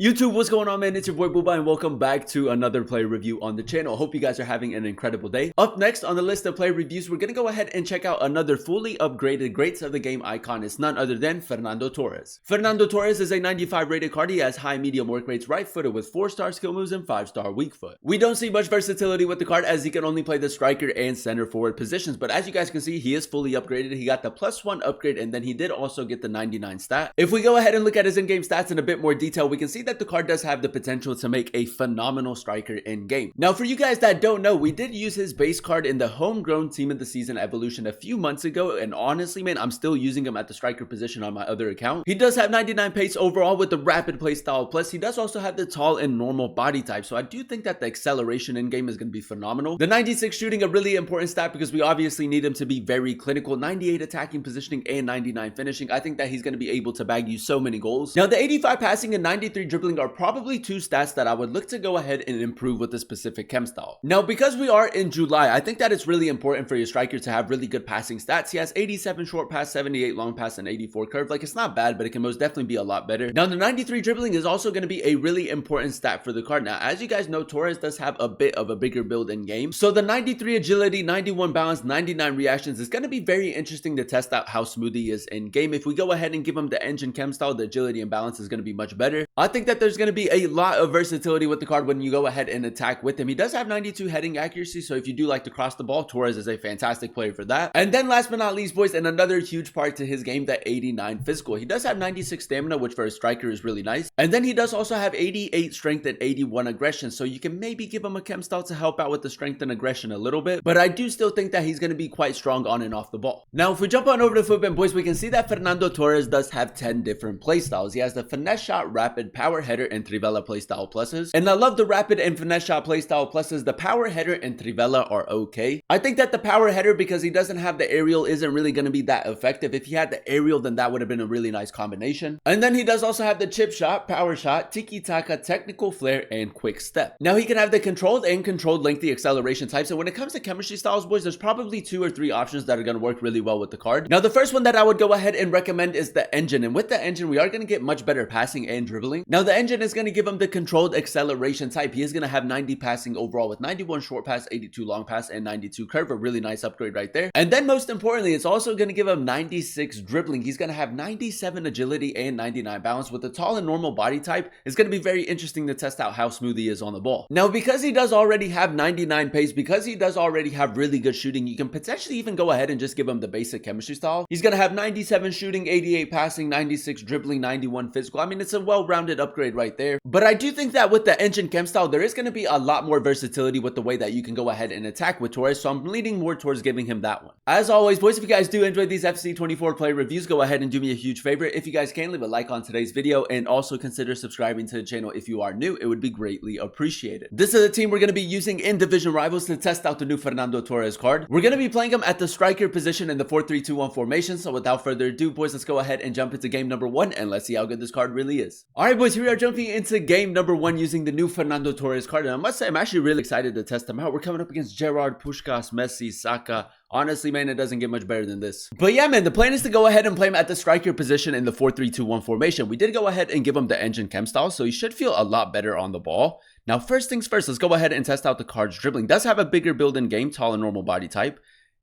YouTube, what's going on, man? It's your boy Booba and welcome back to another player review on the channel. Hope you guys are having an incredible day. Up next on the list of player reviews, we're gonna go ahead and check out another fully upgraded greats of the game icon. It's none other than Fernando Torres. Fernando Torres is a 95 rated card. He has high medium work rates, right footed with 4-star skill moves and 5-star weak foot. We don't see much versatility with the card as he can only play the striker and center forward positions, but as you guys can see, he is fully upgraded. He got the +1 upgrade and then he did also get the 99 stat. If we go ahead and look at his in-game stats in a bit more detail, we can see that the card does have the potential to make a phenomenal striker in game. Now, for you guys that don't know, we did use his base card in the homegrown team of the season evolution a few months ago, and honestly, man, I'm still using him at the striker position on my other account. He does have 99 pace overall with the rapid play style, plus he does also have the tall and normal body type, so I do think that the acceleration in game is going to be phenomenal. The 96 shooting, a really important stat because we obviously need him to be very clinical. 98 attacking positioning and 99 finishing. I think that he's going to be able to bag you so many goals. Now, the 85 passing and 93 dribbling are probably two stats that I would look to go ahead and improve with the specific chem style. Now, because we are in July, I think that it's really important for your striker to have really good passing stats. He has 87 short pass, 78 long pass, and 84 curve. Like, it's not bad, but it can most definitely be a lot better. Now, the 93 dribbling is also going to be a really important stat for the card. Now, as you guys know, Torres does have a bit of a bigger build in game. So the 93 agility, 91 balance, 99 reactions is going to be very interesting to test out how smooth he is in game. If we go ahead and give him the engine chem style, the agility and balance is going to be much better. I think that there's going to be a lot of versatility with the card when you go ahead and attack with him. He does have 92 heading accuracy, so if you do like to cross the ball, Torres is a fantastic player for that. And then last but not least, boys, and another huge part to his game, the 89 physical. He does have 96 stamina, which for a striker is really nice. And then he does also have 88 strength and 81 aggression, so you can maybe give him a chem style to help out with the strength and aggression a little bit, but I do still think that he's going to be quite strong on and off the ball. Now, if we jump on over to football, boys, we can see that Fernando Torres does have 10 different playstyles. He has the finesse shot, rapid, power header, and Trivela playstyle pluses. And I love the rapid and finesse shot playstyle pluses. The power header and Trivela are okay. I think that the power header, because he doesn't have the aerial, isn't really going to be that effective. If he had the aerial, then that would have been a really nice combination. And then he does also have the chip shot, power shot, tiki-taka, technical flair, and quick step. Now, he can have the controlled and controlled lengthy acceleration types. And when it comes to chemistry styles, boys, there's probably 2 or 3 options that are going to work really well with the card. Now, the first one that I would go ahead and recommend is the engine. And with the engine, we are going to get much better passing and dribbling. Now, the engine is going to give him the controlled acceleration type. He is going to have 90 passing overall with 91 short pass, 82 long pass, and 92 curve. A really nice upgrade right there. And then most importantly, it's also going to give him 96 dribbling. He's going to have 97 agility and 99 balance. With the tall and normal body type, it's going to be very interesting to test out how smooth he is on the ball. Now, because he does already have 99 pace, because he does already have really good shooting, you can potentially even go ahead and just give him the basic chemistry style. He's going to have 97 shooting, 88 passing, 96 dribbling, 91 physical. I mean, it's a well-rounded upgrade right there. But I do think that with the engine chem style, there is going to be a lot more versatility with the way that you can go ahead and attack with Torres, so I'm leaning more towards giving him that one. As always, boys, if you guys do enjoy these FC24 player reviews, go ahead and do me a huge favor. If you guys can, leave a like on today's video and also consider subscribing to the channel if you are new. It would be greatly appreciated. This is the team we're going to be using in Division Rivals to test out the new Fernando Torres card. We're going to be playing him at the striker position in the 4-3-2-1 formation, so without further ado, boys, let's go ahead and jump into game number 1 and let's see how good this card really is. Alright, boys, here we are jumping into game number 1 using the new Fernando Torres card, and I must say I'm actually really excited to test him out. We're coming up against Gerrard, Puskás, Messi, Saka. Honestly, man, it doesn't get much better than this. But yeah, man, the plan is to go ahead and play him at the striker position in the 4-3-2-1 formation. We did go ahead and give him the engine chem style, so he should feel a lot better on the ball. Now, first things first, let's go ahead and test out the card's dribbling. Does have a bigger build in game, tall and normal body type.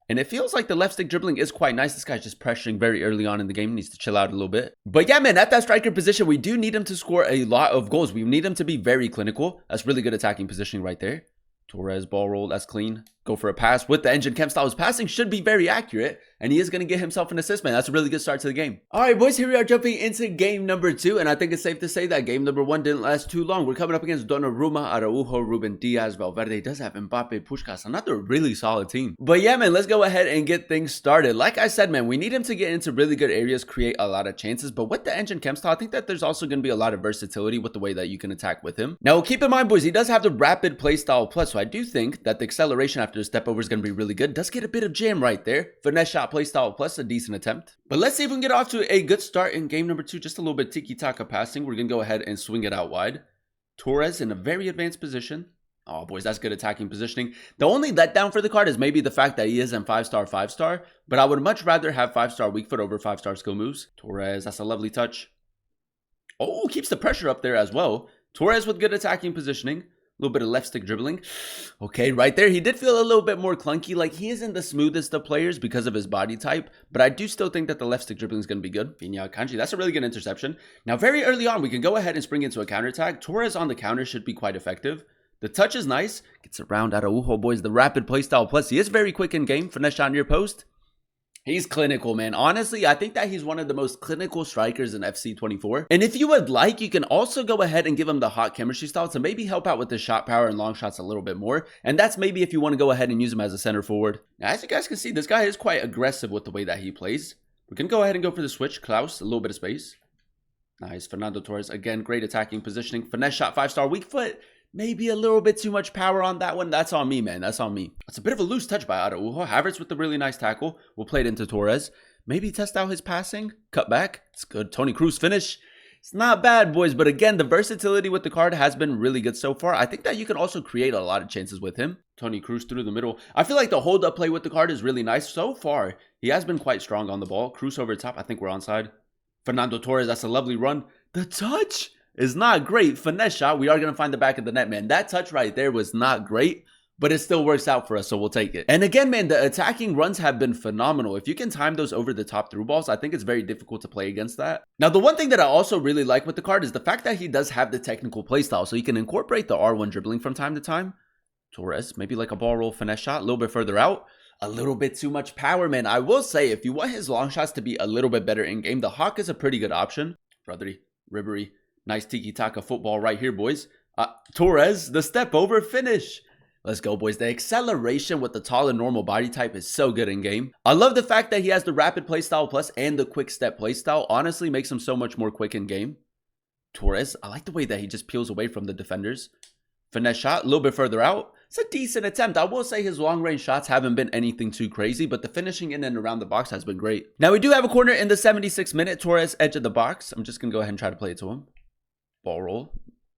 And it feels like the left stick dribbling is quite nice. This guy's just pressuring very early on in the game. He needs to chill out a little bit. But yeah, man, at that striker position, we do need him to score a lot of goals. We need him to be very clinical. That's really good attacking positioning right there. Torres, ball roll, that's clean. Go for a pass with the engine chem style. His passing should be very accurate, and he is going to get himself an assist, man. That's a really good start to the game. All right, boys, here we are jumping into game number 2, and I think it's safe to say that game number 1 didn't last too long. We're coming up against Donnarumma, Araujo, Ruben Diaz, Valverde. He does have Mbappe, Puskás, another really solid team. But yeah, man, let's go ahead and get things started. Like I said, man, we need him to get into really good areas, create a lot of chances, but with the engine chem style, I think that there's also going to be a lot of versatility with the way that you can attack with him. Now, keep in mind, boys, he does have the rapid play style plus, so I do think that the acceleration after the step over is going to be really good. Does get a bit of jam right there. Finesse shot playstyle plus a decent attempt. But let's see if we can get off to a good start in game number 2. Just a little bit tiki-taka passing. We're going to go ahead and swing it out wide. Torres in a very advanced position. Oh, boys, that's good attacking positioning. The only letdown for the card is maybe the fact that he isn't 5-star, 5-star. But I would much rather have 5-star weak foot over 5-star skill moves. Torres, that's a lovely touch. Oh, keeps the pressure up there as well. Torres with good attacking positioning. A little bit of left stick dribbling. Okay, right there. He did feel a little bit more clunky. Like, he isn't the smoothest of players because of his body type. But I do still think that the left stick dribbling is going to be good. Vinya Kanji, that's a really good interception. Now, very early on, we can go ahead and spring into a counterattack. Torres on the counter should be quite effective. The touch is nice. Gets around Araujo, boys. The rapid playstyle. Plus, he is very quick in game. Finesse shot near post. He's clinical, man. Honestly, I think that he's one of the most clinical strikers in FC 24. And if you would like, you can also go ahead and give him the hot chemistry style to maybe help out with the shot power and long shots a little bit more. And that's maybe if you want to go ahead and use him as a center forward. Now, as you guys can see, this guy is quite aggressive with the way that he plays. We can go ahead and go for the switch. Klaus, a little bit of space. Nice. Fernando Torres, again, great attacking positioning. Finesse shot, 5-star, weak foot. Maybe a little bit too much power on that one. That's on me, man. That's on me. It's a bit of a loose touch by Araujo. Havertz with a really nice tackle. We'll play it into Torres. Maybe test out his passing. Cut back. It's good. Toni Kroos finish. It's not bad, boys. But again, the versatility with the card has been really good so far. I think that you can also create a lot of chances with him. Toni Kroos through the middle. I feel like the hold-up play with the card is really nice. So far, he has been quite strong on the ball. Kroos over the top. I think we're onside. Fernando Torres, that's a lovely run. The touch is not great. Finesse shot. We are going to find the back of the net, man. That touch right there was not great, but it still works out for us, so we'll take it. And again, man, the attacking runs have been phenomenal. If you can time those over the top through balls, I think it's very difficult to play against that. Now, the one thing that I also really like with the card is the fact that he does have the technical playstyle, so he can incorporate the R1 dribbling from time to time. Torres, maybe like a ball roll finesse shot, a little bit further out. A little bit too much power, man. I will say, if you want his long shots to be a little bit better in game, the Hawk is a pretty good option. Brotherly, Ribery. Nice tiki-taka football right here, boys. Torres, the step over finish. Let's go, boys. The acceleration with the tall and normal body type is so good in game. I love the fact that he has the rapid playstyle plus and the quick step playstyle. Honestly, makes him so much more quick in game. Torres, I like the way that he just peels away from the defenders. Finesse shot, a little bit further out. It's a decent attempt. I will say his long-range shots haven't been anything too crazy, but the finishing in and around the box has been great. Now, we do have a corner in the 76th minute. Torres, edge of the box. I'm just going to go ahead and try to play it to him. Ball roll.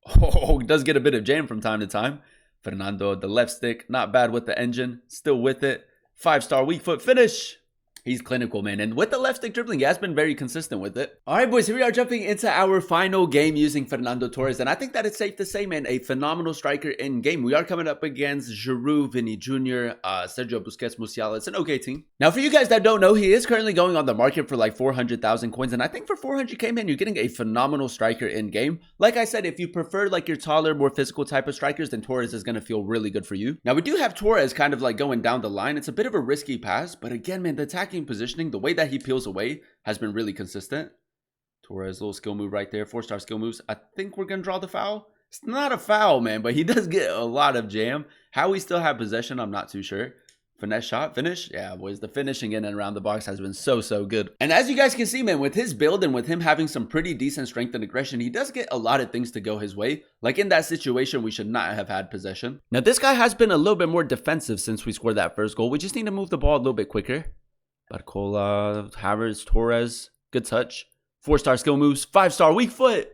Oh, does get a bit of jam from time to time. Fernando, the left stick. Not bad with the engine. Still with it. 5-star weak foot finish. He's clinical, man. And with the left stick dribbling, he has been very consistent with it. All right, boys, here we are jumping into our final game using Fernando Torres. And I think that it's safe to say, man, a phenomenal striker in game. We are coming up against Giroud, Vini Jr., Sergio Busquets, Musiala. It's an okay team. Now, for you guys that don't know, he is currently going on the market for like 400,000 coins. And I think for 400k, man, you're getting a phenomenal striker in game. Like I said, if you prefer like your taller, more physical type of strikers, then Torres is going to feel really good for you. Now, we do have Torres kind of like going down the line. It's a bit of a risky pass, but again, man, the attacking positioning, the way that he peels away has been really consistent. Torres, little skill move right there. 4-star skill moves. I think we're going to draw the foul. It's not a foul, man, but he does get a lot of jam. How we still have possession, I'm not too sure. Finesse shot, finish. Yeah, boys, the finishing in and around the box has been so good. And as you guys can see, man, with his build and with him having some pretty decent strength and aggression, he does get a lot of things to go his way. Like in that situation, we should not have had possession. Now, this guy has been a little bit more defensive since we scored that first goal. We just need to move the ball a little bit quicker. Barcola, Havertz, Torres, good touch. 4-star skill moves, 5-star weak foot.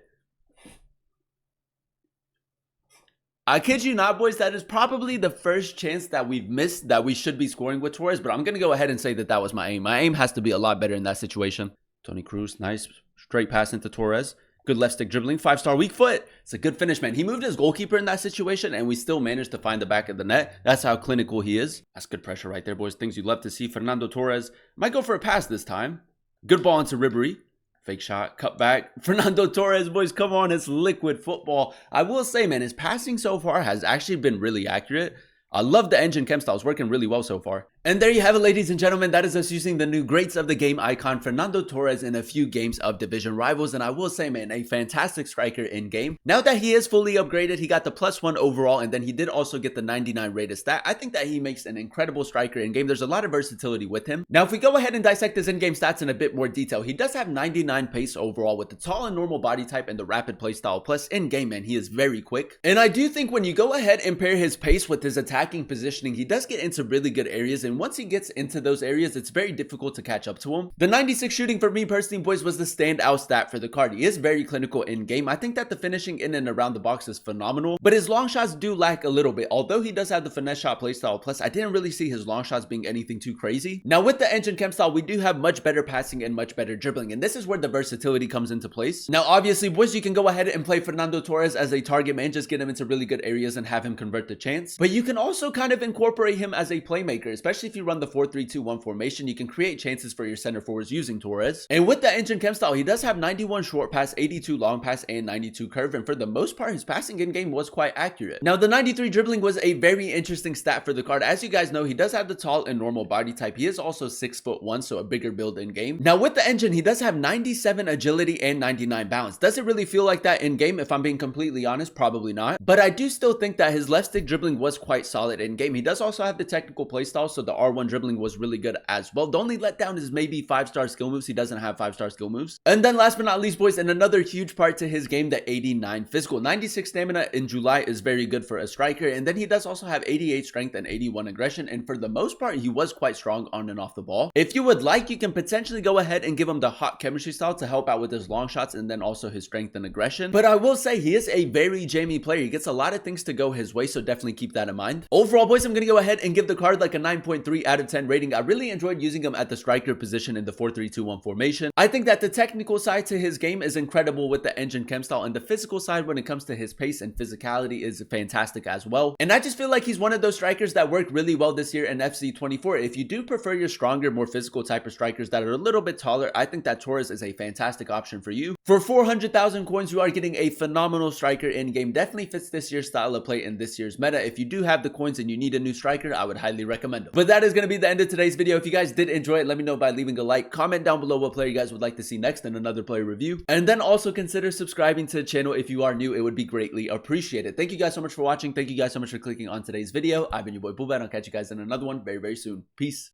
I kid you not, boys, that is probably the first chance that we've missed that we should be scoring with Torres, but I'm going to go ahead and say that that was my aim. My aim has to be a lot better in that situation. Toni Kroos, nice straight pass into Torres. Good left stick dribbling, 5-star weak foot. It's a good finish, man. He moved his goalkeeper in that situation, and we still managed to find the back of the net. That's how clinical he is. That's good pressure right there, boys. Things you'd love to see. Fernando Torres might go for a pass this time. Good ball into Ribery. Fake shot, cut back. Fernando Torres, boys, come on. It's liquid football. I will say, man, his passing so far has actually been really accurate. I love the engine chem style. It's working really well so far. And there you have it, ladies and gentlemen. That is us using the new greats of the game icon, Fernando Torres, in a few games of division rivals. And I will say, man, a fantastic striker in game. Now that he is fully upgraded, he got the +1 overall, and then he did also get the 99 rated stat. I think that he makes an incredible striker in game. There's a lot of versatility with him. Now, if we go ahead and dissect his in-game stats in a bit more detail, he does have 99 pace overall with the tall and normal body type and the rapid playstyle. Plus, in game, man, he is very quick. And I do think when you go ahead and pair his pace with his attacking positioning, he does get into really good areas. And and once he gets into those areas, it's very difficult to catch up to him. The 96 shooting for me personally, boys, was the standout stat for the card. He is very clinical in game. I think that the finishing in and around the box is phenomenal, but his long shots do lack a little bit. Although he does have the finesse shot playstyle plus, I didn't really see his long shots being anything too crazy. Now with the engine chem style, we do have much better passing and much better dribbling, and this is where the versatility comes into place. Now obviously, boys, you can go ahead and play Fernando Torres as a target man, just get him into really good areas and have him convert the chance. But you can also kind of incorporate him as a playmaker, especially if you run the 4-3-2-1 formation. You can create chances for your center forwards using Torres. And with the engine chem style, he does have 91 short pass, 82 long pass, and 92 curve, and for the most part, his passing in game was quite accurate. Now the 93 dribbling was a very interesting stat for the card. As you guys know, he does have the tall and normal body type. He is also 6'1", so a bigger build in game. Now with the engine, he does have 97 agility and 99 balance. Does it really feel like that in game? If I'm being completely honest, probably not. But I do still think that his left stick dribbling was quite solid in game. He does also have the technical playstyle, so the R1 dribbling was really good as well. The only letdown is maybe 5-star skill moves. He doesn't have 5-star skill moves. And then last but not least, boys, and another huge part to his game, the 89 physical. 96 stamina in July is very good for a striker, and then he does also have 88 strength and 81 aggression, and for the most part, he was quite strong on and off the ball. If you would like, you can potentially go ahead and give him the hot chemistry style to help out with his long shots and then also his strength and aggression. But I will say he is a very jammy player. He gets a lot of things to go his way, so definitely keep that in mind. Overall, boys, I'm going to go ahead and give the card like a 9.3 out of 10 rating. I really enjoyed using him at the striker position in the 4-3-2-1 formation. I think that the technical side to his game is incredible with the engine chem style, and the physical side when it comes to his pace and physicality is fantastic as well. And I just feel like he's one of those strikers that worked really well this year in FC24. If you do prefer your stronger, more physical type of strikers that are a little bit taller, I think that Torres is a fantastic option for you. For 400,000 coins, you are getting a phenomenal striker in game. Definitely fits this year's style of play in this year's meta. If you do have the coins and you need a new striker, I would highly recommend him. But that is going to be the end of today's video. If you guys did enjoy it, let me know by leaving a like. Comment down below what player you guys would like to see next in another player review. And then also consider subscribing to the channel if you are new. It would be greatly appreciated. Thank you guys so much for watching. Thank you guys so much for clicking on today's video. I've been your boy Booba, and I'll catch you guys in another one very, very soon. Peace.